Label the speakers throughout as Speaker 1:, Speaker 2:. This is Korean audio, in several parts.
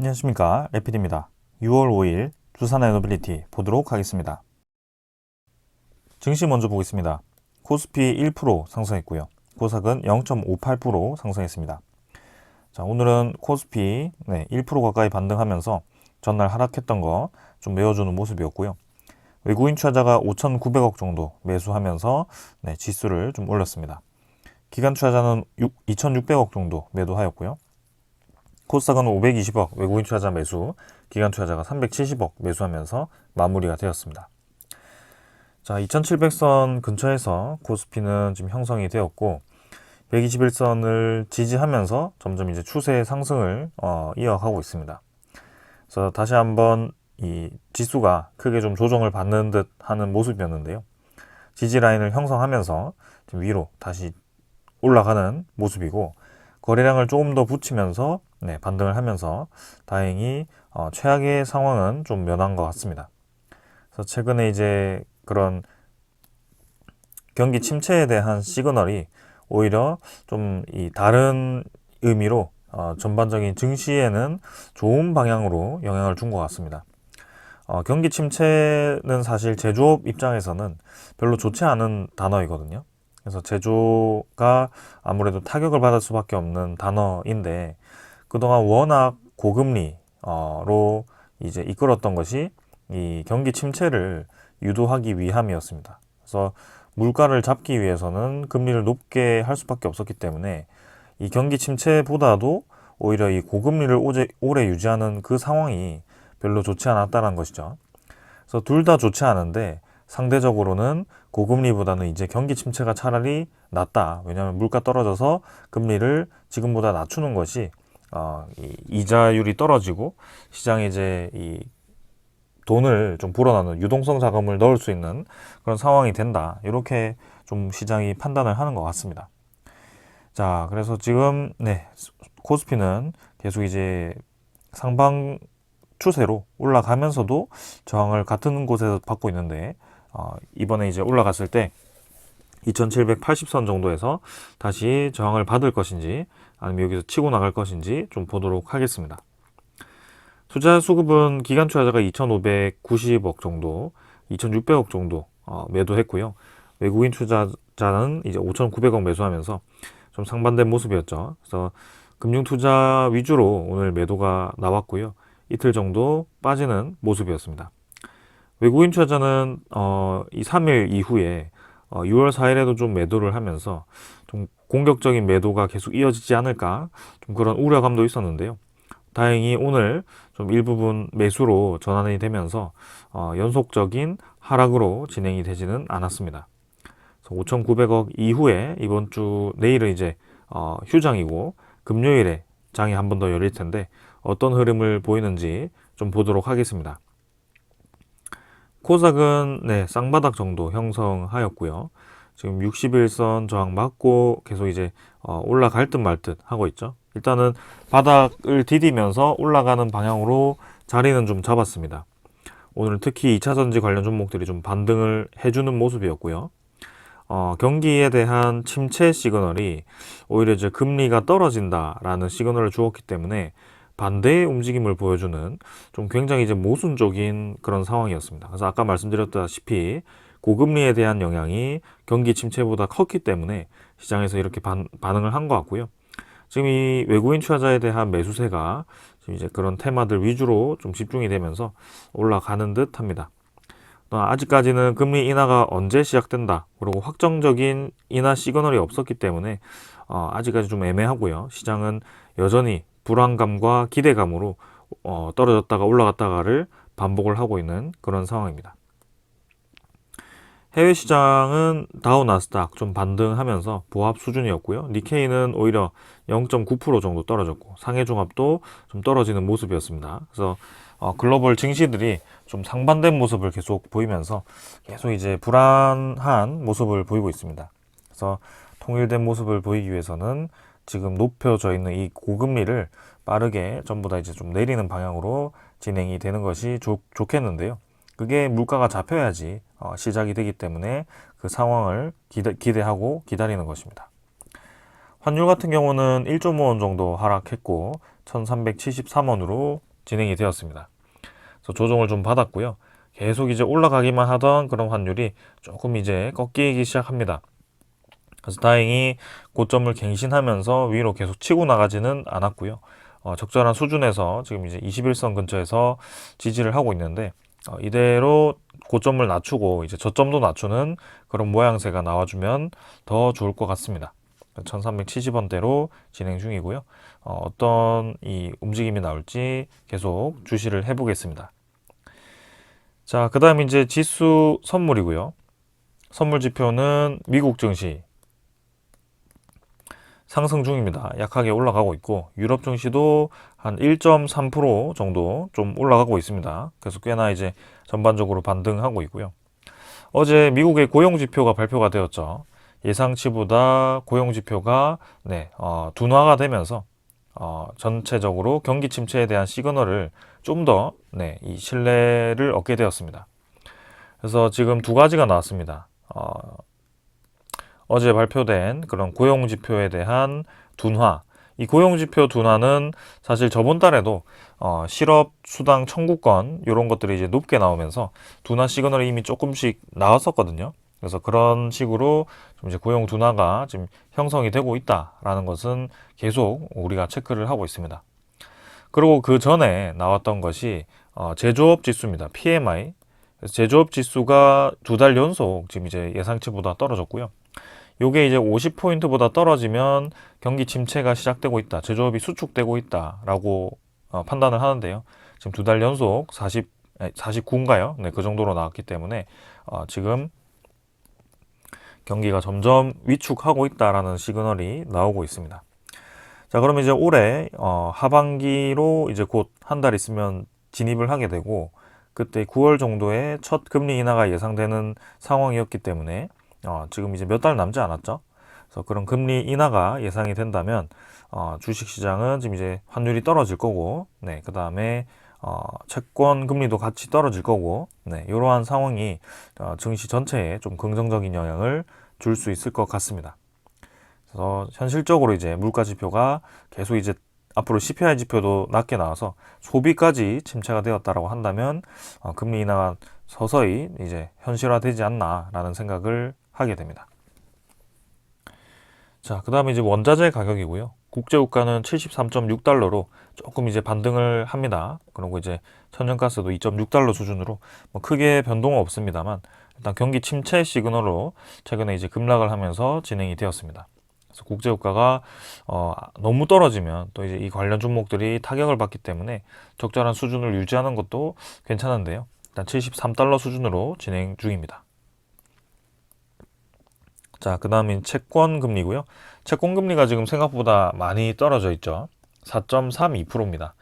Speaker 1: 안녕하십니까, 레피드입니다. 6월 5일 두산에너빌리티 보도록 하겠습니다. 증시 먼저 보겠습니다. 코스피 1% 상승했고요. 코스닥은 0.58% 상승했습니다. 자, 오늘은 코스피 1% 가까이 반등하면서 전날 하락했던 거 좀 메워주는 모습이었고요. 외국인 투자자가 5,900억 정도 매수하면서 지수를 좀 올렸습니다. 기관 투자자는 2,600억 정도 매도하였고요. 코스닥은 520억 외국인 투자자 매수, 기관 투자자가 370억 매수하면서 마무리가 되었습니다. 자, 2700선 근처에서 코스피는 지금 형성이 되었고 121선을 지지하면서 점점 이제 추세 상승을 이어가고 있습니다. 그래서 다시 한번 이 지수가 크게 좀 조정을 받는 듯 하는 모습이었는데요. 지지 라인을 형성하면서 지금 위로 다시 올라가는 모습이고 거래량을 조금 더 붙이면서 반등을 하면서 다행히 최악의 상황은 좀 면한 것 같습니다. 그래서 최근에 이제 그런 경기 침체에 대한 시그널이 오히려 좀 이 다른 의미로 전반적인 증시에는 좋은 방향으로 영향을 준 것 같습니다. 경기 침체는 사실 제조업 입장에서는 별로 좋지 않은 단어이거든요. 그래서 제조가 아무래도 타격을 받을 수밖에 없는 단어인데 그동안 워낙 고금리로 이제 이끌었던 것이 이 경기 침체를 유도하기 위함이었습니다. 그래서 물가를 잡기 위해서는 금리를 높게 할 수밖에 없었기 때문에 이 경기 침체보다도 오히려 이 고금리를 오래 유지하는 그 상황이 별로 좋지 않았다는 것이죠. 그래서 둘 다 좋지 않은데 상대적으로는 고금리보다는 이제 경기 침체가 차라리 낫다. 왜냐하면 물가 떨어져서 금리를 지금보다 낮추는 것이 이자율이 떨어지고 시장에 이제 이 돈을 좀 불어넣는 유동성 자금을 넣을 수 있는 그런 상황이 된다. 이렇게 좀 시장이 판단을 하는 것 같습니다. 자, 그래서 지금 코스피는 계속 이제 상방 추세로 올라가면서도 저항을 같은 곳에서 받고 있는데 이번에 이제 올라갔을 때 2780선 정도에서 다시 저항을 받을 것인지 아니면 여기서 치고 나갈 것인지 좀 보도록 하겠습니다. 투자 수급은 기관 투자자가 2,590억 정도, 2,600억 정도 매도했고요. 외국인 투자자는 이제 5,900억 매수하면서 좀 상반된 모습이었죠. 그래서 금융 투자 위주로 오늘 매도가 나왔고요. 이틀 정도 빠지는 모습이었습니다. 외국인 투자자는 이 3일 이후에 6월 4일에도 좀 매도를 하면서 좀 공격적인 매도가 계속 이어지지 않을까 좀 그런 우려감도 있었는데요. 다행히 오늘 좀 일부분 매수로 전환이 되면서 연속적인 하락으로 진행이 되지는 않았습니다. 5,900억 이후에 이번 주 내일은 이제 휴장이고 금요일에 장이 한 번 더 열릴 텐데 어떤 흐름을 보이는지 좀 보도록 하겠습니다. 코스닥은 쌍바닥 정도 형성하였고요. 지금 61선 저항 맞고 계속 이제 올라갈 듯 말 듯 하고 있죠. 일단은 바닥을 디디면서 올라가는 방향으로 자리는 좀 잡았습니다. 오늘 특히 2차전지 관련 종목들이 좀 반등을 해주는 모습이었고요. 경기에 대한 침체 시그널이 오히려 이제 금리가 떨어진다라는 시그널을 주었기 때문에 반대의 움직임을 보여주는 좀 굉장히 이제 모순적인 그런 상황이었습니다. 그래서 아까 말씀드렸다시피 고금리에 대한 영향이 경기 침체보다 컸기 때문에 시장에서 이렇게 반응을 한 것 같고요. 지금 이 외국인 투자자에 대한 매수세가 지금 이제 그런 테마들 위주로 좀 집중이 되면서 올라가는 듯 합니다. 아직까지는 금리 인하가 언제 시작된다. 그리고 확정적인 인하 시그널이 없었기 때문에 아직까지 좀 애매하고요. 시장은 여전히 불안감과 기대감으로 떨어졌다가 올라갔다가를 반복을 하고 있는 그런 상황입니다. 해외 시장은 다우 나스닥 좀 반등하면서 보합 수준이었고요. 니케이는 오히려 0.9% 정도 떨어졌고 상해 종합도 좀 떨어지는 모습이었습니다. 그래서 글로벌 증시들이 좀 상반된 모습을 계속 보이면서 계속 이제 불안한 모습을 보이고 있습니다. 그래서 통일된 모습을 보이기 위해서는 지금 높여져 있는 이 고금리를 빠르게 전부 다 이제 좀 내리는 방향으로 진행이 되는 것이 좋겠는데요. 그게 물가가 잡혀야지 시작이 되기 때문에 그 상황을 기대하고 기다리는 것입니다. 환율 같은 경우는 1.5원 정도 하락했고 1373원으로 진행이 되었습니다. 그래서 조정을 좀 받았고요. 계속 이제 올라가기만 하던 그런 환율이 조금 이제 꺾이기 시작합니다. 그래서 다행히 고점을 갱신하면서 위로 계속 치고 나가지는 않았고요. 적절한 수준에서 지금 이제 21선 근처에서 지지를 하고 있는데, 이대로 고점을 낮추고 이제 저점도 낮추는 그런 모양새가 나와주면 더 좋을 것 같습니다. 1370원대로 진행 중이고요. 어떤 이 움직임이 나올지 계속 주시를 해보겠습니다. 자, 그 다음 이제 지수 선물이고요. 선물 지표는 미국 증시 상승 중입니다. 약하게 올라가고 있고, 유럽 증시도 한 1.3% 정도 좀 올라가고 있습니다. 그래서 꽤나 이제 전반적으로 반등하고 있고요. 어제 미국의 고용 지표가 발표가 되었죠. 예상치보다 고용 지표가 둔화가 되면서 전체적으로 경기 침체에 대한 시그널을 좀 더 이 신뢰를 얻게 되었습니다. 그래서 지금 두 가지가 나왔습니다. 어제 발표된 그런 고용지표에 대한 둔화. 이 고용지표 둔화는 사실 저번 달에도 실업 수당 청구권 이런 것들이 이제 높게 나오면서 둔화 시그널이 이미 조금씩 나왔었거든요. 그래서 그런 식으로 좀 이제 고용 둔화가 지금 형성이 되고 있다라는 것은 계속 우리가 체크를 하고 있습니다. 그리고 그 전에 나왔던 것이 제조업 지수입니다. PMI. 제조업 지수가 두 달 연속 지금 이제 예상치보다 떨어졌고요. 요게 이제 50포인트보다 떨어지면 경기 침체가 시작되고 있다. 제조업이 수축되고 있다라고 판단을 하는데요. 지금 두 달 연속 49인가요? 네, 그 정도로 나왔기 때문에 지금 경기가 점점 위축하고 있다라는 시그널이 나오고 있습니다. 자, 그러면 이제 올해 하반기로 이제 곧 한 달 있으면 진입을 하게 되고, 그때 9월 정도에 첫 금리 인하가 예상되는 상황이었기 때문에 지금 이제 몇 달 남지 않았죠. 그래서 그런 금리 인하가 예상이 된다면 주식시장은 지금 이제 환율이 떨어질 거고, 그 다음에 채권 금리도 같이 떨어질 거고, 이러한 상황이 증시 전체에 좀 긍정적인 영향을 줄 수 있을 것 같습니다. 그래서 현실적으로 이제 물가 지표가 계속 이제 앞으로 CPI 지표도 낮게 나와서 소비까지 침체가 되었다라고 한다면 금리 인하가 서서히 이제 현실화되지 않나라는 생각을 하게 됩니다. 자, 그 다음에 이제 원자재 가격이고요. 국제유가는 73.6달러로 조금 이제 반등을 합니다. 그리고 이제 천연가스도 2.6달러 수준으로 뭐 크게 변동은 없습니다만, 일단 경기 침체 시그널로 최근에 이제 급락을 하면서 진행이 되었습니다. 그래서 국제유가가 너무 떨어지면 또 이제 이 관련 종목들이 타격을 받기 때문에 적절한 수준을 유지하는 것도 괜찮은데요. 일단 73달러 수준으로 진행 중입니다. 자, 그 다음에 채권 금리고요. 채권 금리가 지금 생각보다 많이 떨어져 있죠. 4.32%입니다.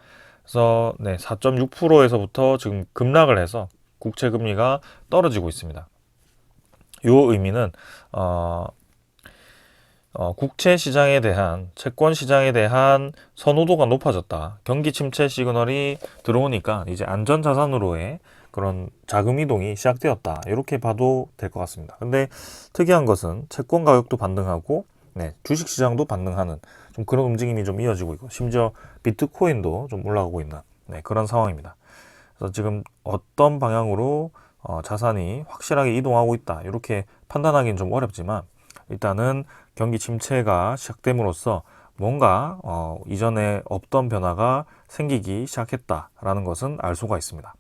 Speaker 1: 그래서 4.6%에서부터 지금 급락을 해서 국채 금리가 떨어지고 있습니다. 이 의미는 국채 시장에 대한, 채권 시장에 대한 선호도가 높아졌다. 경기 침체 시그널이 들어오니까 이제 안전 자산으로의 그런 자금 이동이 시작되었다. 이렇게 봐도 될 것 같습니다. 근데 특이한 것은 채권 가격도 반등하고, 주식 시장도 반등하는 좀 그런 움직임이 좀 이어지고 있고, 심지어 비트코인도 좀 올라가고 있는 그런 상황입니다. 그래서 지금 어떤 방향으로 자산이 확실하게 이동하고 있다. 이렇게 판단하기는 좀 어렵지만, 일단은 경기 침체가 시작됨으로써 뭔가 이전에 없던 변화가 생기기 시작했다라는 것은 알 수가 있습니다.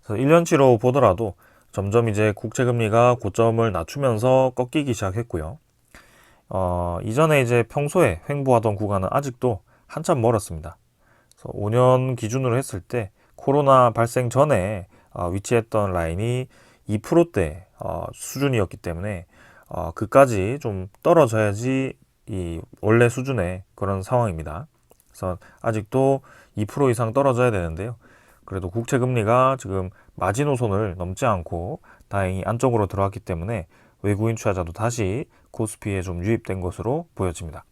Speaker 1: 그래서 1년치로 보더라도 점점 이제 국채 금리가 고점을 낮추면서 꺾이기 시작했고요. 이전에 이제 평소에 횡보하던 구간은 아직도 한참 멀었습니다. 그래서 5년 기준으로 했을 때 코로나 발생 전에 위치했던 라인이 2%대 수준이었기 때문에 그까지 좀 떨어져야지 이 원래 수준의 그런 상황입니다. 그래서 아직도 2% 이상 떨어져야 되는데요. 그래도 국채 금리가 지금 마지노선을 넘지 않고 다행히 안쪽으로 들어왔기 때문에 외국인 투자자도 다시 코스피에 좀 유입된 것으로 보여집니다.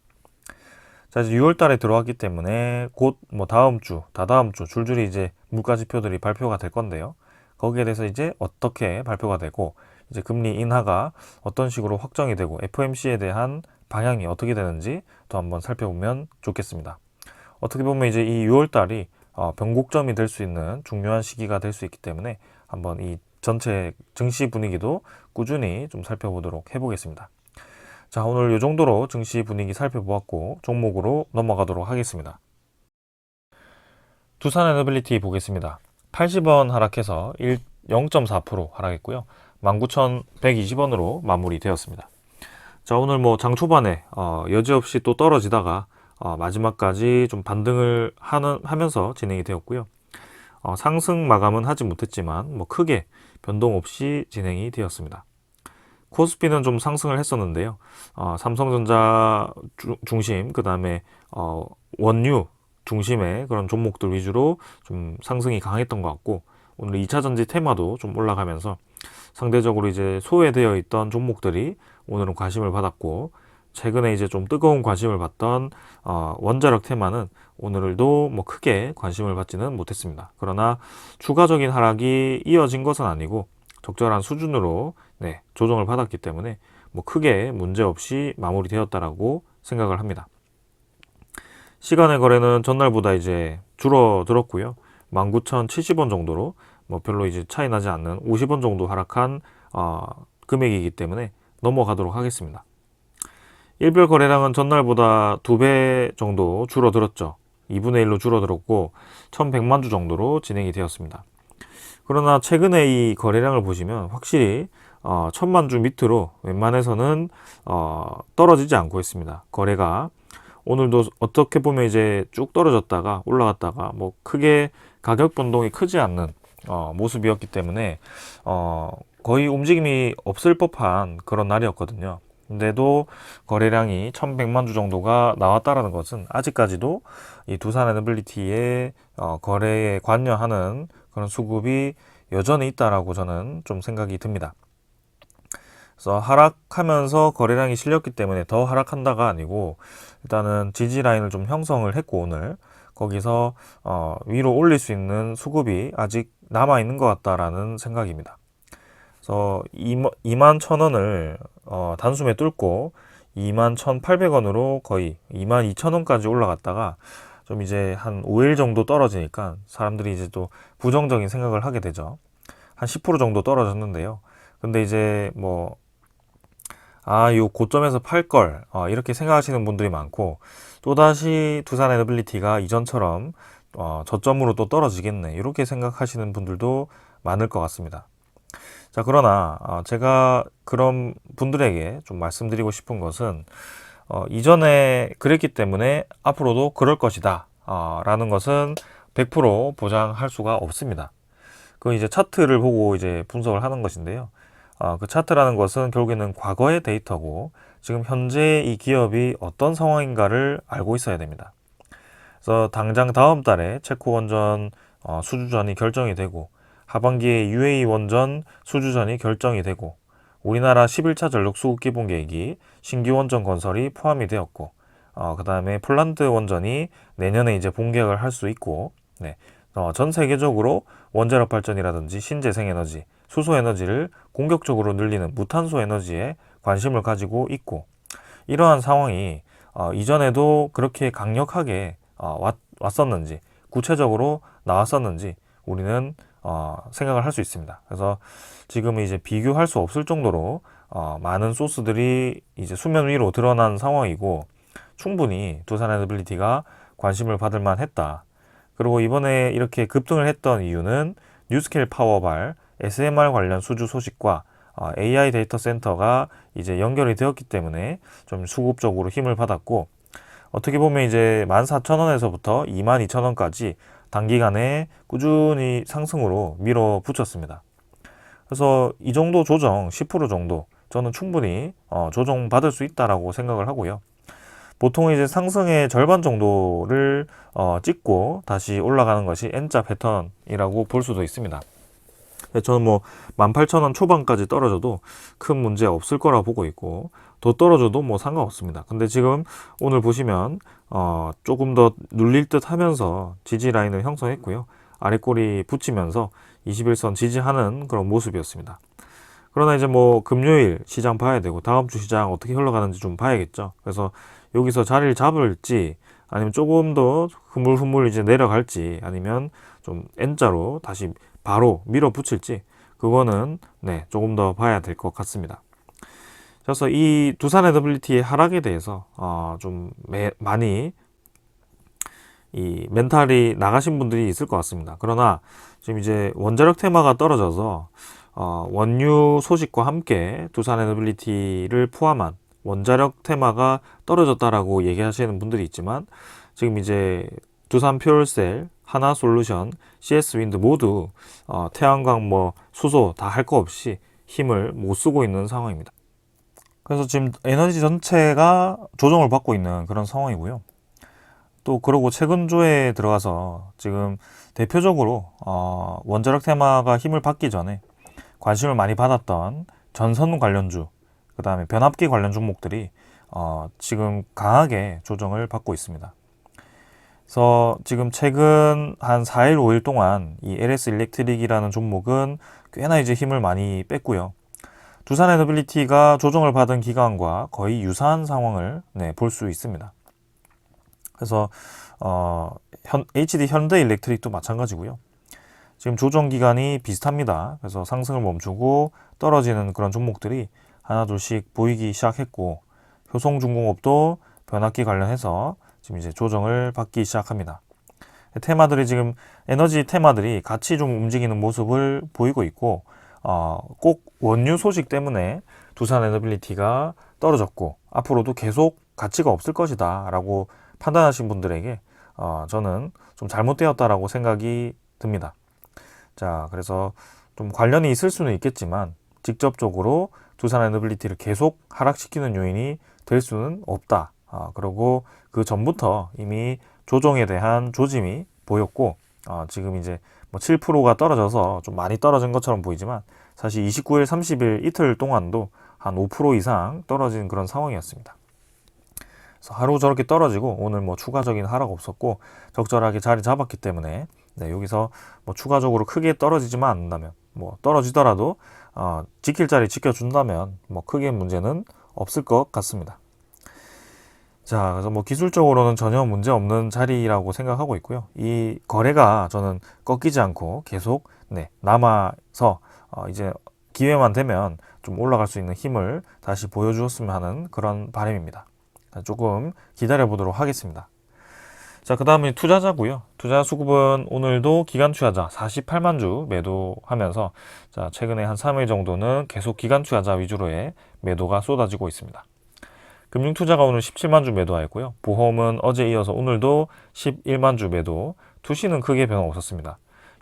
Speaker 1: 자, 이제 6월 달에 들어왔기 때문에 곧 뭐 다음 주, 다다음 주 줄줄이 이제 물가 지표들이 발표가 될 건데요. 거기에 대해서 이제 어떻게 발표가 되고, 이제 금리 인하가 어떤 식으로 확정이 되고, FOMC에 대한 방향이 어떻게 되는지 또 한번 살펴보면 좋겠습니다. 어떻게 보면 이제 이 6월 달이 변곡점이 될 수 있는 중요한 시기가 될 수 있기 때문에 한번 이 전체 증시 분위기도 꾸준히 좀 살펴보도록 해보겠습니다. 자, 오늘 이 정도로 증시 분위기 살펴보았고 종목으로 넘어가도록 하겠습니다. 두산에너빌리티 보겠습니다. 80원 하락해서 0.4% 하락했고요. 19,120원으로 마무리되었습니다. 자, 오늘 뭐 장 초반에 여지없이 또 떨어지다가 마지막까지 좀 반등을 하면서 진행이 되었고요. 상승 마감은 하지 못했지만 뭐 크게 변동 없이 진행이 되었습니다. 코스피는 좀 상승을 했었는데요. 삼성전자 중심, 그 다음에 원유 중심의 그런 종목들 위주로 좀 상승이 강했던 것 같고, 오늘 2차전지 테마도 좀 올라가면서 상대적으로 이제 소외되어 있던 종목들이 오늘은 관심을 받았고, 최근에 이제 좀 뜨거운 관심을 받던 원자력 테마는 오늘도 뭐 크게 관심을 받지는 못했습니다. 그러나 추가적인 하락이 이어진 것은 아니고 적절한 수준으로 조정을 받았기 때문에 뭐 크게 문제없이 마무리되었다라고 생각을 합니다. 시간의 거래는 전날보다 이제 줄어들었고요. 19,070원 정도로 뭐 별로 이제 차이 나지 않는 50원 정도 하락한 금액이기 때문에 넘어가도록 하겠습니다. 일별 거래량은 전날보다 2배 정도 줄어들었죠. 2분의 1로 줄어들었고 1100만 주 정도로 진행이 되었습니다. 그러나 최근에 이 거래량을 보시면 확실히 1000만 주 밑으로 웬만해서는 떨어지지 않고 있습니다. 거래가 오늘도 어떻게 보면 이제 쭉 떨어졌다가 올라갔다가 뭐 크게 가격 변동이 크지 않는 모습이었기 때문에 거의 움직임이 없을 법한 그런 날이었거든요. 근데도 거래량이 1100만 주 정도가 나왔다라는 것은 아직까지도 이 두산에너빌리티의 거래에 관여하는 그런 수급이 여전히 있다라고 저는 좀 생각이 듭니다. 그래서 하락하면서 거래량이 실렸기 때문에 더 하락한다가 아니고 일단은 지지 라인을 좀 형성을 했고 오늘 거기서 위로 올릴 수 있는 수급이 아직 남아 있는 것 같다라는 생각입니다. 그래서 21,000원을 단숨에 뚫고 21,800원으로 거의 22,000원까지 올라갔다가 좀 이제 한 5일 정도 떨어지니까 사람들이 이제 또 부정적인 생각을 하게 되죠. 한 10% 정도 떨어졌는데요. 근데 이제 뭐 요 고점에서 팔걸 이렇게 생각하시는 분들이 많고, 또다시 두산에너빌리티가 이전처럼 저점으로 또 떨어지겠네 이렇게 생각하시는 분들도 많을 것 같습니다. 자, 그러나 제가 그런 분들에게 좀 말씀드리고 싶은 것은 이전에 그랬기 때문에 앞으로도 그럴 것이다 라는 것은 100% 보장할 수가 없습니다. 그 이제 차트를 보고 이제 분석을 하는 것인데요. 그 차트라는 것은 결국에는 과거의 데이터고 지금 현재 이 기업이 어떤 상황인가를 알고 있어야 됩니다. 그래서 당장 다음 달에 체코 원전 수주전이 결정이 되고 하반기에 UAE 원전 수주전이 결정이 되고 우리나라 11차 전력 수급 기본 계획이 신규 원전 건설이 포함이 되었고 그 다음에 폴란드 원전이 내년에 이제 본계약을 할 수 있고 전 세계적으로 원자력 발전이라든지 신재생에너지, 수소에너지를 공격적으로 늘리는 무탄소 에너지에 관심을 가지고 있고 이러한 상황이 이전에도 그렇게 강력하게 왔었는지 구체적으로 나왔었는지 우리는 생각을 할 수 있습니다. 그래서 지금 이제 비교할 수 없을 정도로 많은 소스들이 이제 수면 위로 드러난 상황이고 충분히 두산에너빌리티가 관심을 받을 만했다. 그리고 이번에 이렇게 급등을 했던 이유는 뉴스케일 파워발 SMR 관련 수주 소식과 AI 데이터 센터가 이제 연결이 되었기 때문에 좀 수급적으로 힘을 받았고 어떻게 보면 이제 14,000원에서부터 22,000원까지 단기간에 꾸준히 상승으로 밀어붙였습니다. 그래서 이 정도 조정 10% 정도 저는 충분히 조정받을 수 있다라고 생각을 하고요. 보통 이제 상승의 절반 정도를 찍고 다시 올라가는 것이 N자 패턴이라고 볼 수도 있습니다. 저는 뭐 18,000원 초반까지 떨어져도 큰 문제 없을 거라 보고 있고 더 떨어져도 뭐 상관없습니다. 근데 지금 오늘 보시면 조금 더 눌릴 듯 하면서 지지 라인을 형성했고요. 아래꼬리 붙이면서 21선 지지하는 그런 모습이었습니다. 그러나 이제 뭐 금요일 시장 봐야 되고 다음 주 시장 어떻게 흘러가는지 좀 봐야겠죠. 그래서 여기서 자리를 잡을지 아니면 조금 더 흐물흐물 이제 내려갈지, 아니면 좀 N자로 다시 바로 밀어붙일지, 그거는 네, 조금 더 봐야 될 것 같습니다. 그래서 이 두산 NWT의 하락에 대해서 좀 많이 이 멘탈이 나가신 분들이 있을 것 같습니다. 그러나 지금 이제 원자력 테마가 떨어져서 원유 소식과 함께 두산 NWT를 포함한 원자력 테마가 떨어졌다라고 얘기하시는 분들이 있지만, 지금 이제 두산 퓨얼셀, 하나솔루션, CS 윈드 모두 태양광 뭐 수소 다 할 거 없이 힘을 못 쓰고 있는 상황입니다. 그래서 지금 에너지 전체가 조정을 받고 있는 그런 상황이고요. 또 그러고 최근조에 들어가서 지금 대표적으로 원자력 테마가 힘을 받기 전에 관심을 많이 받았던 전선 관련주, 그 다음에 변압기 관련 종목들이 지금 강하게 조정을 받고 있습니다. 그래서 지금 최근 한 4일, 5일 동안 이 LS 일렉트릭이라는 종목은 꽤나 이제 힘을 많이 뺐고요. 두산 에너빌리티가 조정을 받은 기간과 거의 유사한 상황을 볼 수 있습니다. 그래서 HD 현대 일렉트릭도 마찬가지고요. 지금 조정 기간이 비슷합니다. 그래서 상승을 멈추고 떨어지는 그런 종목들이 하나둘씩 보이기 시작했고, 효성중공업도 변압기 관련해서 지금 이제 조정을 받기 시작합니다. 테마들이 지금 에너지 테마들이 같이 좀 움직이는 모습을 보이고 있고, 꼭 원유 소식 때문에 두산 에너빌리티가 떨어졌고 앞으로도 계속 가치가 없을 것이다 라고 판단하신 분들에게 저는 좀 잘못되었다라고 생각이 듭니다. 자, 그래서 좀 관련이 있을 수는 있겠지만 직접적으로 두산 에너빌리티를 계속 하락시키는 요인이 될 수는 없다. 그리고 그 전부터 이미 조정에 대한 조짐이 보였고, 지금 이제 뭐 7%가 떨어져서 좀 많이 떨어진 것처럼 보이지만 사실 29일, 30일 이틀 동안도 한 5% 이상 떨어진 그런 상황이었습니다. 그래서 하루 저렇게 떨어지고 오늘 뭐 추가적인 하락 없었고 적절하게 자리 잡았기 때문에 여기서 뭐 추가적으로 크게 떨어지지만 않는다면, 뭐 떨어지더라도 지킬 자리 지켜준다면 뭐 크게 문제는 없을 것 같습니다. 자, 그래서 뭐 기술적으로는 전혀 문제 없는 자리라고 생각하고 있고요. 이 거래가 저는 꺾이지 않고 계속 남아서 이제 기회만 되면 좀 올라갈 수 있는 힘을 다시 보여주었으면 하는 그런 바람입니다. 조금 기다려 보도록 하겠습니다. 자, 그 다음에 투자자고요. 투자 수급은 오늘도 기간 투자자 48만 주 매도하면서, 자, 최근에 한 3일 정도는 계속 기간 투자자 위주로의 매도가 쏟아지고 있습니다. 금융투자가 오늘 17만 주 매도하였고요. 보험은 어제 이어서 오늘도 11만 주 매도, 투시는 크게 변화 없었습니다.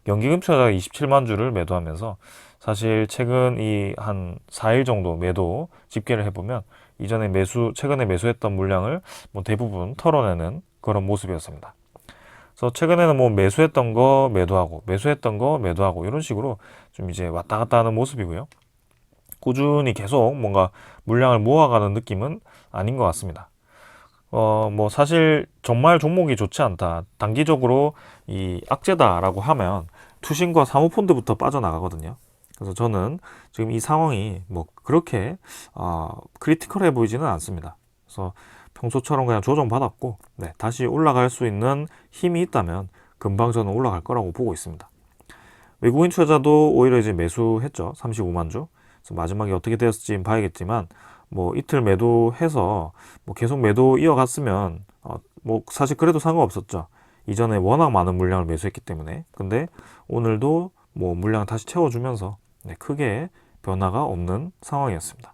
Speaker 1: 연기금투자가 27만 주를 매도하면서 사실 최근 이 한 4일 정도 매도 집계를 해보면 최근에 매수했던 물량을 뭐 대부분 털어내는 그런 모습이었습니다. 그래서 최근에는 뭐 매수했던 거 매도하고 매수했던 거 매도하고 이런 식으로 좀 이제 왔다 갔다 하는 모습이고요. 꾸준히 계속 뭔가 물량을 모아가는 느낌은 아닌 것 같습니다. 뭐 사실 정말 종목이 좋지 않다, 단기적으로 이 악재다라고 하면 투신과 사모펀드부터 빠져나가거든요. 그래서 저는 지금 이 상황이 뭐 그렇게 크리티컬해 보이지는 않습니다. 그래서 평소처럼 그냥 조정받았고 다시 올라갈 수 있는 힘이 있다면 금방 저는 올라갈 거라고 보고 있습니다. 외국인 투자자도 오히려 이제 매수했죠. 35만 주. 그래서 마지막에 어떻게 되었을지 봐야겠지만, 뭐 이틀 매도해서 뭐 계속 매도 이어갔으면 뭐 사실 그래도 상관없었죠. 이전에 워낙 많은 물량을 매수했기 때문에. 근데 오늘도 뭐 물량 다시 채워주면서 크게 변화가 없는 상황이었습니다.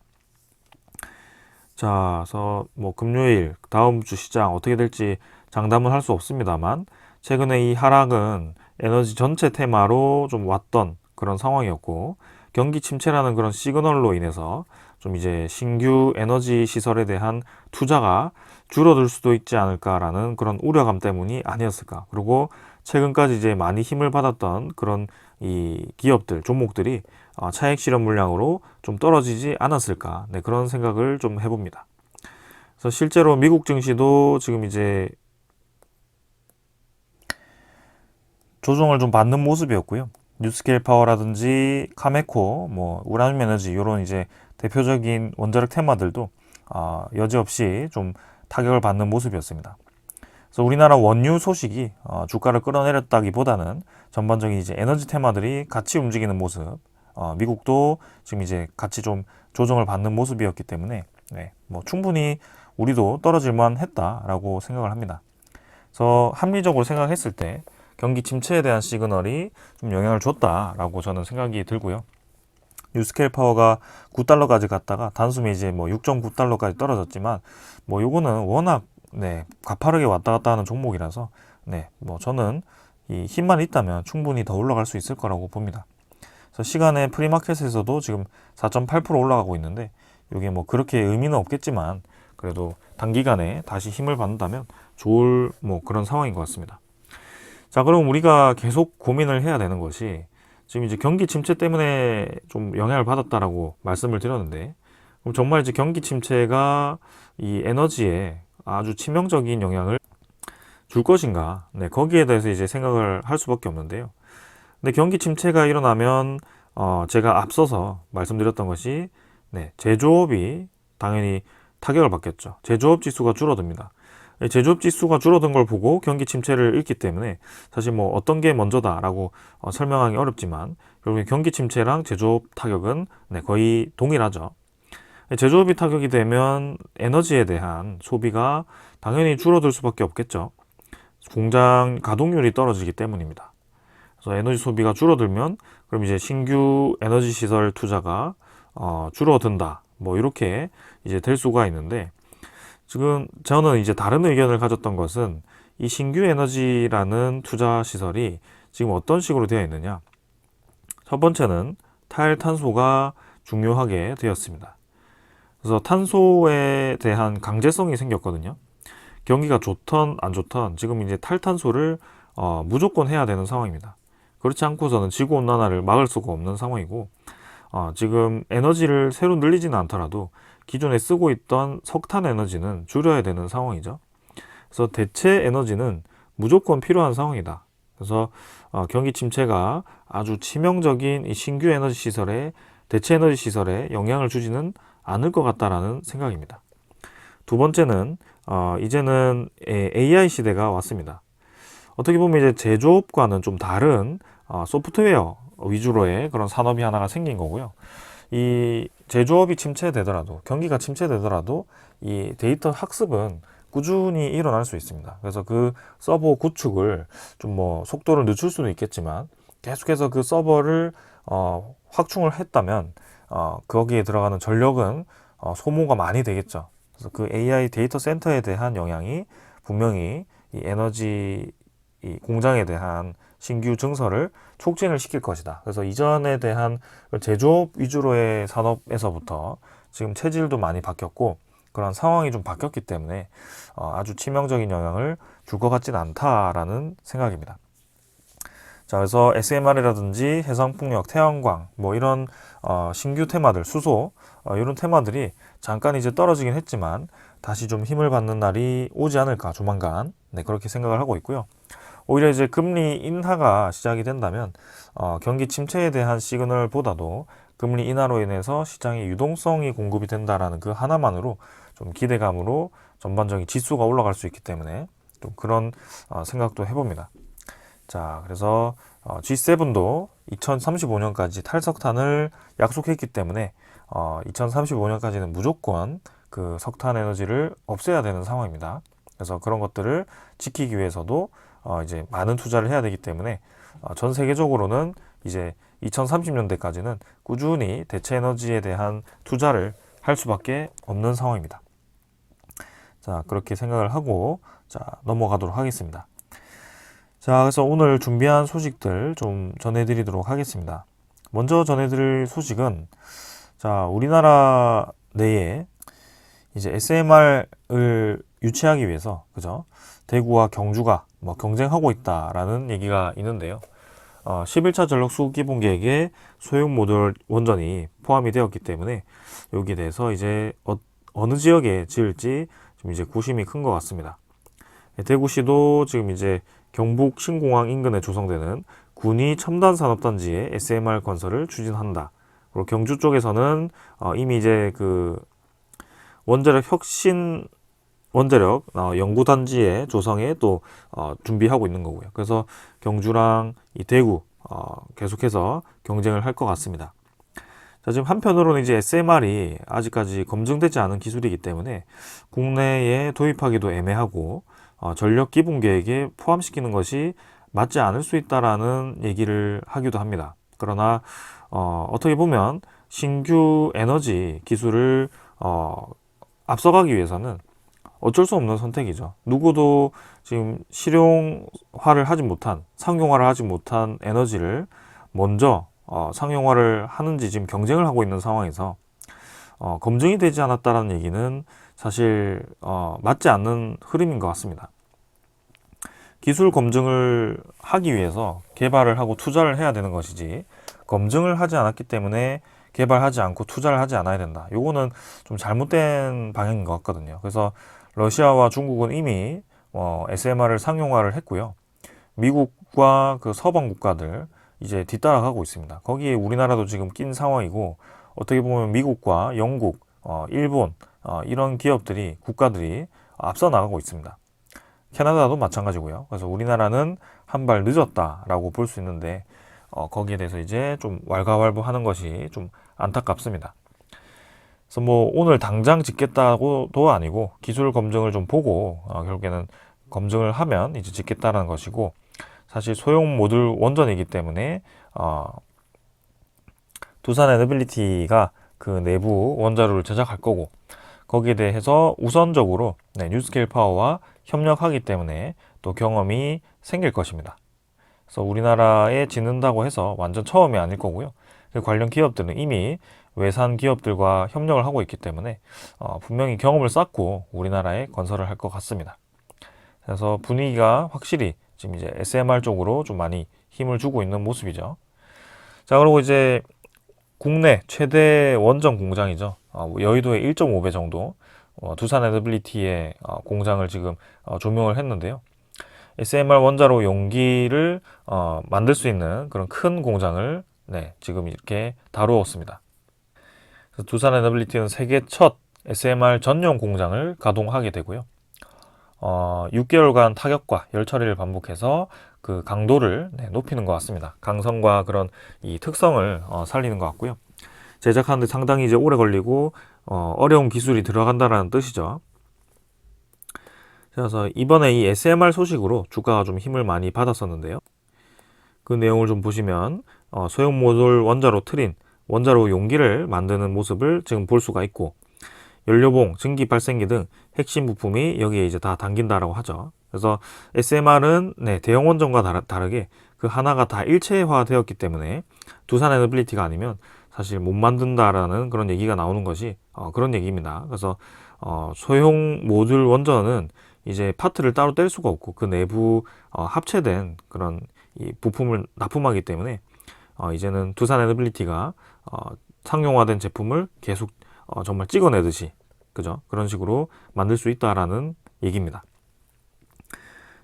Speaker 1: 자, 그래서 뭐 금요일 다음 주 시장 어떻게 될지 장담은 할 수 없습니다만, 최근에 이 하락은 에너지 전체 테마로 좀 왔던 그런 상황이었고, 경기 침체라는 그런 시그널로 인해서 좀 이제 신규 에너지 시설에 대한 투자가 줄어들 수도 있지 않을까라는 그런 우려감 때문이 아니었을까. 그리고 최근까지 이제 많이 힘을 받았던 그런 이 기업들, 종목들이 차익 실현 물량으로 좀 떨어지지 않았을까. 그런 생각을 좀 해봅니다. 그래서 실제로 미국 증시도 지금 이제 조정을 좀 받는 모습이었고요. 뉴스케일 파워라든지 카메코, 뭐 우라늄 에너지 이런 이제 대표적인 원자력 테마들도 여지없이 좀 타격을 받는 모습이었습니다. 그래서 우리나라 원유 소식이 주가를 끌어내렸다기보다는 전반적인 이제 에너지 테마들이 같이 움직이는 모습, 미국도 지금 이제 같이 좀 조정을 받는 모습이었기 때문에 네, 뭐 충분히 우리도 떨어질만 했다라고 생각을 합니다. 그래서 합리적으로 생각했을 때 경기 침체에 대한 시그널이 좀 영향을 줬다라고 저는 생각이 들고요. 뉴스케일 파워가 9달러까지 갔다가 단숨에 이제 뭐 6.9달러까지 떨어졌지만 뭐 요거는 워낙 네, 가파르게 왔다 갔다 하는 종목이라서 네, 뭐 저는 이 힘만 있다면 충분히 더 올라갈 수 있을 거라고 봅니다. 그래서 시간에 프리마켓에서도 지금 4.8% 올라가고 있는데 이게 뭐 그렇게 의미는 없겠지만 그래도 단기간에 다시 힘을 받는다면 좋을 뭐 그런 상황인 것 같습니다. 자, 그럼 우리가 계속 고민을 해야 되는 것이 지금 이제 경기 침체 때문에 좀 영향을 받았다라고 말씀을 드렸는데 그럼 정말 이제 경기 침체가 이 에너지에 아주 치명적인 영향을 줄 것인가? 네, 거기에 대해서 이제 생각을 할 수밖에 없는데요. 근데 경기 침체가 일어나면 제가 앞서서 말씀드렸던 것이 네, 제조업이 당연히 타격을 받겠죠. 제조업 지수가 줄어듭니다. 제조업 지수가 줄어든 걸 보고 경기 침체를 읽기 때문에 사실 뭐 어떤 게 먼저다라고 설명하기 어렵지만 결국에 경기 침체랑 제조업 타격은 네, 거의 동일하죠. 제조업이 타격이 되면 에너지에 대한 소비가 당연히 줄어들 수밖에 없겠죠. 공장 가동률이 떨어지기 때문입니다. 그래서 에너지 소비가 줄어들면 그럼 이제 신규 에너지 시설 투자가 줄어든다. 뭐 이렇게 이제 될 수가 있는데 지금 저는 이제 다른 의견을 가졌던 것은 이 신규 에너지라는 투자 시설이 지금 어떤 식으로 되어 있느냐. 첫 번째는 탈탄소가 중요하게 되었습니다. 그래서 탄소에 대한 강제성이 생겼거든요. 경기가 좋던 안 좋던 지금 이제 탈탄소를 무조건 해야 되는 상황입니다. 그렇지 않고서는 지구온난화를 막을 수가 없는 상황이고 지금 에너지를 새로 늘리지는 않더라도 기존에 쓰고 있던 석탄 에너지는 줄여야 되는 상황이죠. 그래서 대체 에너지는 무조건 필요한 상황이다. 그래서 경기 침체가 아주 치명적인 이 신규 에너지 시설에 대체 에너지 시설에 영향을 주지는 않을 것 같다라는 생각입니다. 두 번째는 이제는 AI 시대가 왔습니다. 어떻게 보면 이제 제조업과는 좀 다른 소프트웨어 위주로의 그런 산업이 하나가 생긴 거고요. 이 제조업이 침체되더라도 경기가 침체되더라도 이 데이터 학습은 꾸준히 일어날 수 있습니다. 그래서 그 서버 구축을 좀 뭐 속도를 늦출 수는 있겠지만 계속해서 그 서버를 확충을 했다면 거기에 들어가는 전력은 소모가 많이 되겠죠. 그래서 그 AI 데이터 센터에 대한 영향이 분명히 이 에너지 이 공장에 대한 신규 증설을 촉진을 시킬 것이다. 그래서 이전에 대한 제조업 위주로의 산업에서부터 지금 체질도 많이 바뀌었고 그런 상황이 좀 바뀌었기 때문에 아주 치명적인 영향을 줄 것 같지는 않다라는 생각입니다. 자, 그래서 SMR이라든지 해상풍력, 태양광 뭐 이런 신규 테마들, 수소 이런 테마들이 잠깐 이제 떨어지긴 했지만 다시 좀 힘을 받는 날이 오지 않을까 조만간 네, 그렇게 생각을 하고 있고요. 오히려 이제 금리 인하가 시작이 된다면 경기 침체에 대한 시그널보다도 금리 인하로 인해서 시장의 유동성이 공급이 된다라는 그 하나만으로 좀 기대감으로 전반적인 지수가 올라갈 수 있기 때문에 좀 그런 생각도 해봅니다. 자, 그래서 G7도 2035년까지 탈석탄을 약속했기 때문에 2035년까지는 무조건 그 석탄 에너지를 없애야 되는 상황입니다. 그래서 그런 것들을 지키기 위해서도 이제 많은 투자를 해야 되기 때문에 전 세계적으로는 이제 2030년대까지는 꾸준히 대체 에너지에 대한 투자를 할 수밖에 없는 상황입니다. 자, 그렇게 생각을 하고 자, 넘어가도록 하겠습니다. 자, 그래서 오늘 준비한 소식들 좀 전해드리도록 하겠습니다. 먼저 전해드릴 소식은 자, 우리나라 내에 이제 SMR을 유치하기 위해서 그죠? 대구와 경주가 뭐 경쟁하고 있다라는 얘기가 있는데요. 11차 전력 수기본 계획에 소형 모듈 원전이 포함이 되었기 때문에 여기에 대해서 이제 어느 지역에 지을지 좀 이제 구심이 큰 것 같습니다. 대구시도 지금 이제 경북 신공항 인근에 조성되는 군위 첨단 산업단지에 SMR 건설을 추진한다. 그리고 경주 쪽에서는 이미 이제 그 원자력 혁신 원자력 연구단지의 조성에 또 준비하고 있는 거고요. 그래서 경주랑 이 대구 계속해서 경쟁을 할 것 같습니다. 자, 지금 한편으로는 이제 SMR이 아직까지 검증되지 않은 기술이기 때문에 국내에 도입하기도 애매하고 전력 기본 계획에 포함시키는 것이 맞지 않을 수 있다라는 얘기를 하기도 합니다. 그러나 어떻게 보면 신규 에너지 기술을 앞서가기 위해서는 어쩔 수 없는 선택이죠. 누구도 지금 실용화를 하지 못한, 상용화를 하지 못한 에너지를 먼저 상용화를 하는지 지금 경쟁을 하고 있는 상황에서 검증이 되지 않았다는 얘기는 사실 맞지 않는 흐름인 것 같습니다. 기술 검증을 하기 위해서 개발을 하고 투자를 해야 되는 것이지, 검증을 하지 않았기 때문에 개발하지 않고 투자를 하지 않아야 된다. 요거는 좀 잘못된 방향인 것 같거든요. 그래서 러시아와 중국은 이미 SMR을 상용화를 했고요. 미국과 그 서방 국가들 이제 뒤따라가고 있습니다. 거기에 우리나라도 지금 낀 상황이고, 어떻게 보면 미국과 영국, 일본 이런 기업들이, 국가들이 앞서 나가고 있습니다. 캐나다도 마찬가지고요. 그래서 우리나라는 한 발 늦었다라고 볼 수 있는데 거기에 대해서 이제 좀 왈가왈부하는 것이 좀 안타깝습니다. 그래서 뭐 오늘 당장 짓겠다고도 아니고 기술 검증을 좀 보고 결국에는 검증을 하면 이제 짓겠다라는 것이고, 사실 소형 모듈 원전이기 때문에 두산 에너빌리티가 그 내부 원자로를 제작할 거고, 거기에 대해서 우선적으로 뉴스케일 파워와 협력하기 때문에 또 경험이 생길 것입니다. 그래서 우리나라에 짓는다고 해서 완전 처음이 아닐 거고요. 관련 기업들은 이미 외산 기업들과 협력을 하고 있기 때문에 분명히 경험을 쌓고 우리나라에 건설을 할 것 같습니다. 그래서 분위기가 확실히 지금 이제 SMR 쪽으로 좀 많이 힘을 주고 있는 모습이죠. 자, 그리고 이제 국내 최대 원전 공장이죠. 여의도의 1.5배 정도 두산 에너빌리티의 공장을 지금 조명을 했는데요. SMR 원자로 용기를 만들 수 있는 그런 큰 공장을 지금 이렇게 다루었습니다. 두산 에너빌리티는 세계 첫 SMR 전용 공장을 가동하게 되고요. 6개월간 타격과 열 처리를 반복해서 그 강도를 높이는 것 같습니다. 강성과 그런 이 특성을 살리는 것 같고요. 제작하는데 상당히 이제 오래 걸리고 어려운 기술이 들어간다는 뜻이죠. 그래서 이번에 이 SMR 소식으로 주가가 좀 힘을 많이 받았었는데요. 그 내용을 좀 보시면 소형 모듈 원자로 트린 원자로 용기를 만드는 모습을 지금 볼 수가 있고, 연료봉, 증기 발생기 등 핵심 부품이 여기에 이제 다 담긴다라고 하죠. 그래서 SMR은 대형 원전과 다르게 그 하나가 다 일체화되었기 때문에 두산 에너빌리티가 아니면 사실 못 만든다라는 그런 얘기가 나오는 것이 그런 얘기입니다. 그래서 소형 모듈 원전은 이제 파트를 따로 뗄 수가 없고 그 내부 합체된 그런 이 부품을 납품하기 때문에 이제는 두산 에너빌리티가 상용화된 제품을 계속 정말 찍어내듯이 그죠? 그런 식으로 만들 수 있다라는 얘기입니다.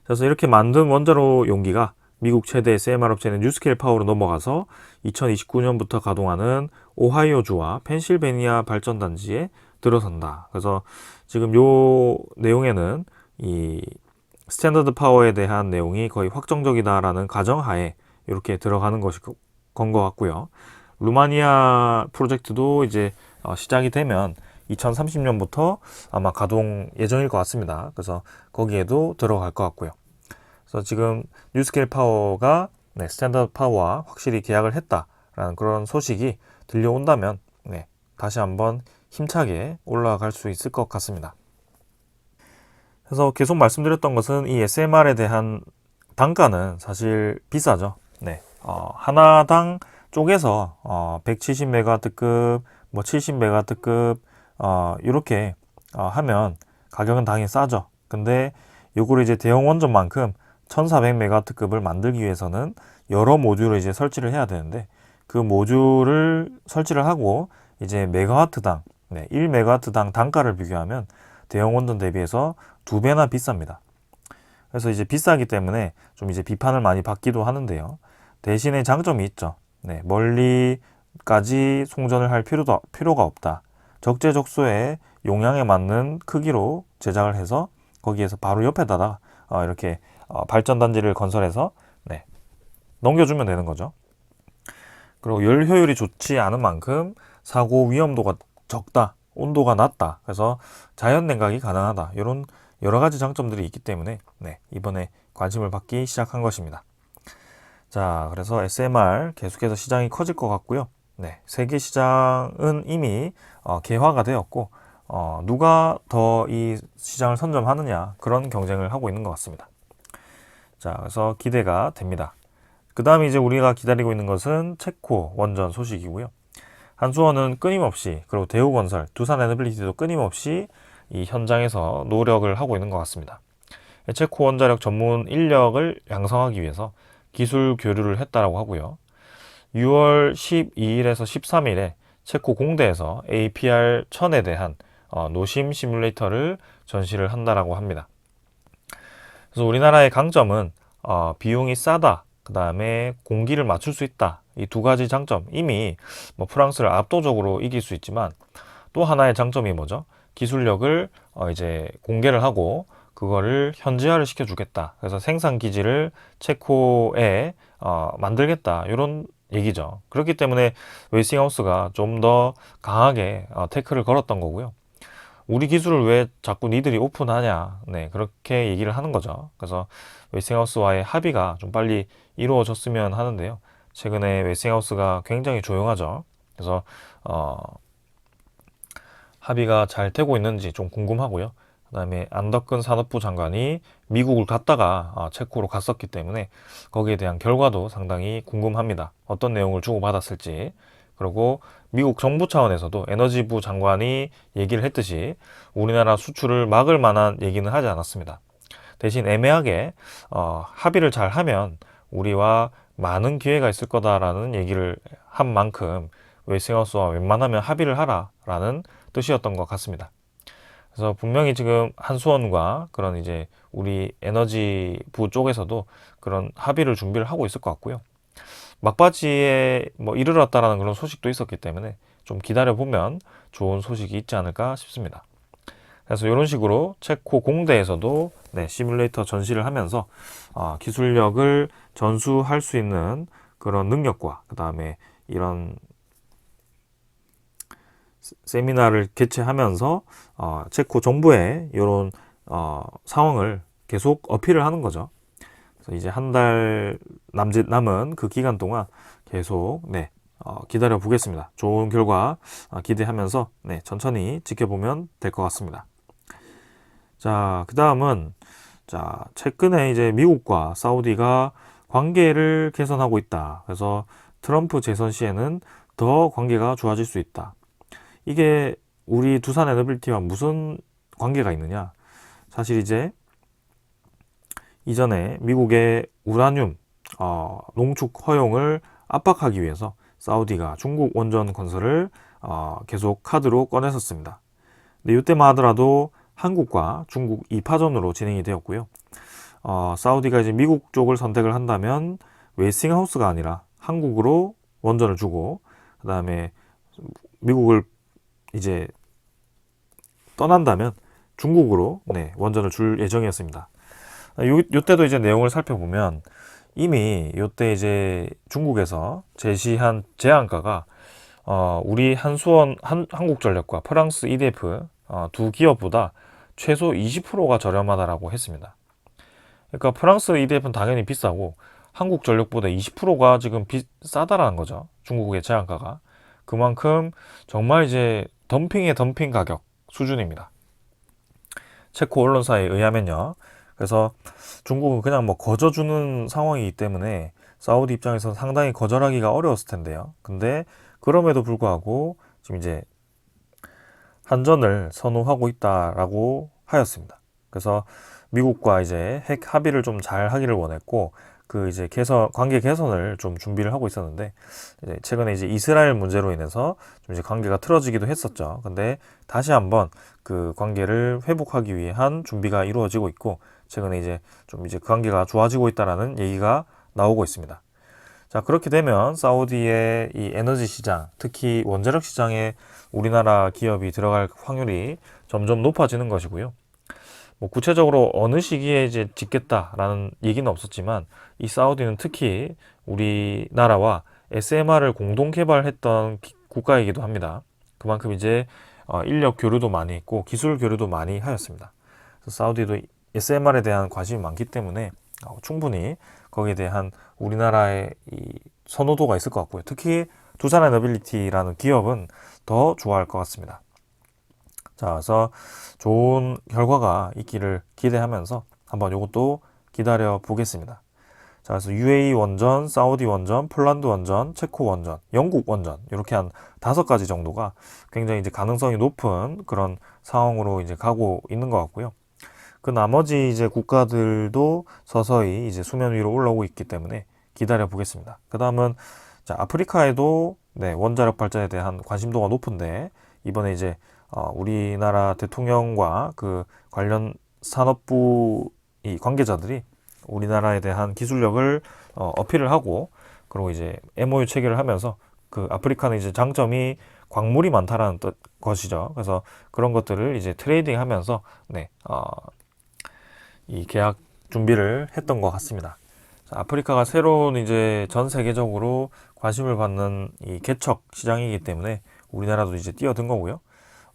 Speaker 1: 그래서 이렇게 만든 원자로 용기가 미국 최대 SMR 업체인 뉴스케일 파워로 넘어가서 2029년부터 가동하는 오하이오주와 펜실베니아 발전단지에 들어선다. 그래서 지금 요 내용에는 이 스탠더드 파워에 대한 내용이 거의 확정적이다라는 가정하에 이렇게 들어가는 것이 건 것 같고요. 루마니아 프로젝트도 이제 시작이 되면 2030년부터 아마 가동 예정일 것 같습니다. 그래서 거기에도 들어갈 것 같고요. 그래서 지금 뉴스케일 파워가 스탠더드 파워와 확실히 계약을 했다라는 그런 소식이 들려온다면 다시 한번 힘차게 올라갈 수 있을 것 같습니다. 그래서 계속 말씀드렸던 것은 이 SMR에 대한 단가는 사실 비싸죠. 하나당 쪼개서 170메가와트급, 뭐 70메가와트급 이렇게 하면 가격은 당연히 싸죠. 근데 요거를 이제 대형 원전만큼 1400메가와트급을 만들기 위해서는 여러 모듈을 이제 설치를 해야 되는데, 그 모듈을 설치를 하고 이제 메가와트당 1메가와트당 단가를 비교하면 대형 원전 대비해서 2배나 비쌉니다. 그래서 이제 비싸기 때문에 좀 이제 비판을 많이 받기도 하는데요. 대신에 장점이 있죠. 멀리까지 송전을 할 필요가 없다. 적재적소에 용량에 맞는 크기로 제작을 해서 거기에서 바로 옆에다가 이렇게 발전단지를 건설해서 네, 넘겨주면 되는 거죠. 그리고 열 효율이 좋지 않은 만큼 사고 위험도가 적다, 온도가 낮다, 그래서 자연 냉각이 가능하다, 이런 여러 가지 장점들이 있기 때문에 네, 이번에 관심을 받기 시작한 것입니다. 자, 그래서 SMR 계속해서 시장이 커질 것 같고요. 네, 세계 시장은 이미 개화가 되었고 누가 더 이 시장을 선점하느냐, 그런 경쟁을 하고 있는 것 같습니다. 자, 그래서 기대가 됩니다. 그 다음에 이제 우리가 기다리고 있는 것은 체코 원전 소식이고요. 한수원은 끊임없이, 그리고 대우건설, 두산에너빌리티도 끊임없이 이 현장에서 노력을 하고 있는 것 같습니다. 체코 원자력 전문 인력을 양성하기 위해서 기술 교류를 했다라고 하고요. 6월 12일에서 13일에 체코 공대에서 APR 1000에 대한 노심 시뮬레이터를 전시를 한다라고 합니다. 그래서 우리나라의 강점은 비용이 싸다, 그 다음에 공기를 맞출 수 있다, 이 두 가지 장점. 이미 뭐 프랑스를 압도적으로 이길 수 있지만 또 하나의 장점이 뭐죠? 기술력을 이제 공개를 하고 그거를 현지화를 시켜주겠다. 그래서 생산 기지를 체코에 만들겠다, 이런 얘기죠. 그렇기 때문에 웨이스팅하우스가 좀 더 강하게 태클을 걸었던 거고요. 우리 기술을 왜 자꾸 니들이 오픈하냐, 네, 그렇게 얘기를 하는 거죠. 그래서 웨이스팅하우스와의 합의가 좀 빨리 이루어졌으면 하는데요. 최근에 웨이스팅하우스가 굉장히 조용하죠. 그래서 합의가 잘 되고 있는지 좀 궁금하고요. 그 다음에 안덕근 산업부 장관이 미국을 갔다가 체코로 갔었기 때문에 거기에 대한 결과도 상당히 궁금합니다. 어떤 내용을 주고받았을지. 그리고 미국 정부 차원에서도 에너지부 장관이 얘기를 했듯이 우리나라 수출을 막을 만한 얘기는 하지 않았습니다. 대신 애매하게 합의를 잘 하면 우리와 많은 기회가 있을 거다라는 얘기를 한 만큼 웨이스팅하우스와 웬만하면 합의를 하라라는 뜻이었던 것 같습니다. 그래서 분명히 지금 한수원과 그런 이제 우리 에너지부 쪽에서도 그런 합의를 준비를 하고 있을 것 같고요. 막바지에 뭐 이르렀다라는 그런 소식도 있었기 때문에 좀 기다려보면 좋은 소식이 있지 않을까 싶습니다. 그래서 이런 식으로 체코 공대에서도 네, 시뮬레이터 전시를 하면서 기술력을 전수할 수 있는 그런 능력과 그 다음에 이런 세미나를 개최하면서 체코 정부의 이런 상황을 계속 어필을 하는 거죠. 그래서 이제 한 달 남짓 남은 그 기간 동안 계속 네, 기다려 보겠습니다. 좋은 결과 기대하면서 네, 천천히 지켜보면 될 것 같습니다. 자, 그 다음은 자, 최근에 이제 미국과 사우디가 관계를 개선하고 있다. 그래서 트럼프 재선 시에는 더 관계가 좋아질 수 있다. 이게 우리 두산에너빌리티와 무슨 관계가 있느냐? 사실 이제 이전에 미국의 우라늄 농축 허용을 압박하기 위해서 사우디가 중국 원전 건설을 계속 카드로 꺼냈었습니다. 근데 이때만 하더라도 한국과 중국 2파전으로 진행이 되었고요. 사우디가 이제 미국 쪽을 선택을 한다면 웨이스팅하우스가 아니라 한국으로 원전을 주고 그 다음에 미국을 이제 떠난다면 중국으로 네, 원전을 줄 예정이었습니다. 요때도 이제 내용을 살펴보면 이미 요때 이제 중국에서 제시한 제한가가 우리 한수원 한국전력과 프랑스 EDF 두 기업보다 최소 20%가 저렴하다라고 했습니다. 그러니까 프랑스 EDF는 당연히 비싸고 한국전력보다 20%가 지금 싸다라는 거죠. 중국의 제한가가. 그만큼 정말 이제 덤핑의 덤핑 가격 수준입니다. 체코 언론사에 의하면요. 그래서 중국은 그냥 뭐 거저주는 상황이기 때문에 사우디 입장에서 상당히 거절하기가 어려웠을 텐데요. 근데 그럼에도 불구하고 지금 이제 한전을 선호하고 있다라고 하였습니다. 그래서 미국과 이제 핵 합의를 좀 잘 하기를 원했고 그 이제 관계 개선을 좀 준비를 하고 있었는데 이제 최근에 이제 이스라엘 문제로 인해서 좀 이제 관계가 틀어지기도 했었죠. 근데 다시 한번 그 관계를 회복하기 위한 준비가 이루어지고 있고 최근에 이제 좀 이제 관계가 좋아지고 있다라는 얘기가 나오고 있습니다. 자, 그렇게 되면 사우디의 이 에너지 시장, 특히 원자력 시장에 우리나라 기업이 들어갈 확률이 점점 높아지는 것이고요. 뭐 구체적으로 어느 시기에 이제 짓겠다라는 얘기는 없었지만 이 사우디는 특히 우리나라와 SMR을 공동 개발했던 국가이기도 합니다. 그만큼 이제 인력 교류도 많이 있고 기술 교류도 많이 하였습니다. 그래서 사우디도 SMR에 대한 관심이 많기 때문에 충분히 거기에 대한 우리나라의 이 선호도가 있을 것 같고요. 특히 두산 에너빌리티라는 기업은 더 좋아할 것 같습니다. 자, 그래서 좋은 결과가 있기를 기대하면서 한번 이것도 기다려 보겠습니다. 자, 그래서 UAE 원전, 사우디 원전, 폴란드 원전, 체코 원전, 영국 원전 이렇게 한 5가지 정도가 굉장히 이제 가능성이 높은 그런 상황으로 이제 가고 있는 것 같고요. 그 나머지 이제 국가들도 서서히 이제 수면 위로 올라오고 있기 때문에 기다려 보겠습니다. 그 다음은 자, 아프리카에도 네, 원자력 발전에 대한 관심도가 높은데 이번에 이제 우리나라 대통령과 그 관련 산업부 이 관계자들이 우리나라에 대한 기술력을 어필을 하고 그리고 이제 MOU 체결을 하면서 그 아프리카는 이제 장점이 광물이 많다라는 것이죠. 그래서 그런 것들을 이제 트레이딩 하면서 네, 이 계약 준비를 했던 것 같습니다. 자, 아프리카가 새로운 이제 전 세계적으로 관심을 받는 이 개척 시장이기 때문에 우리나라도 이제 뛰어든 거고요.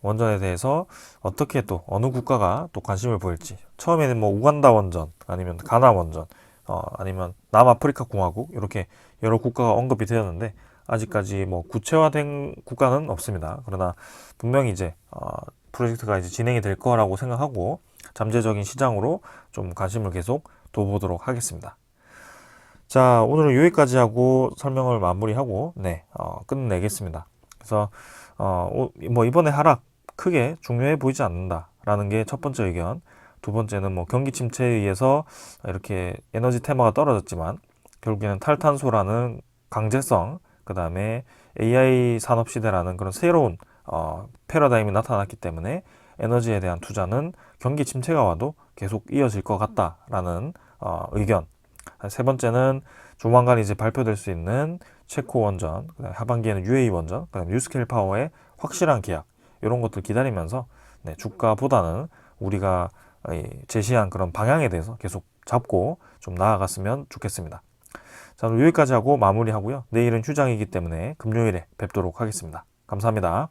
Speaker 1: 원전에 대해서 어떻게 또 어느 국가가 또 관심을 보일지 처음에는 뭐 우간다 원전 아니면 가나 원전 아니면 남아프리카 공화국 이렇게 여러 국가가 언급이 되었는데 아직까지 뭐 구체화된 국가는 없습니다. 그러나 분명히 이제 프로젝트가 이제 진행이 될 거라고 생각하고 잠재적인 시장으로 좀 관심을 계속 둬보도록 하겠습니다. 자, 오늘은 여기까지 하고 설명을 마무리하고 네, 끝내겠습니다. 그래서 뭐 이번에 하락 크게 중요해 보이지 않는다라는 게 첫 번째 의견. 두 번째는 뭐 경기 침체에 의해서 이렇게 에너지 테마가 떨어졌지만 결국에는 탈탄소라는 강제성, 그 다음에 AI 산업 시대라는 그런 새로운 패러다임이 나타났기 때문에 에너지에 대한 투자는 경기 침체가 와도 계속 이어질 것 같다라는 의견. 세 번째는 조만간 이제 발표될 수 있는 체코 원전, 그다음에 하반기에는 UAE 원전, 그다음에 뉴스케일 파워의 확실한 계약 이런 것들 기다리면서 네, 주가보다는 우리가 제시한 그런 방향에 대해서 계속 잡고 좀 나아갔으면 좋겠습니다. 자, 오늘 여기까지 하고 마무리하고요. 내일은 휴장이기 때문에 금요일에 뵙도록 하겠습니다. 감사합니다.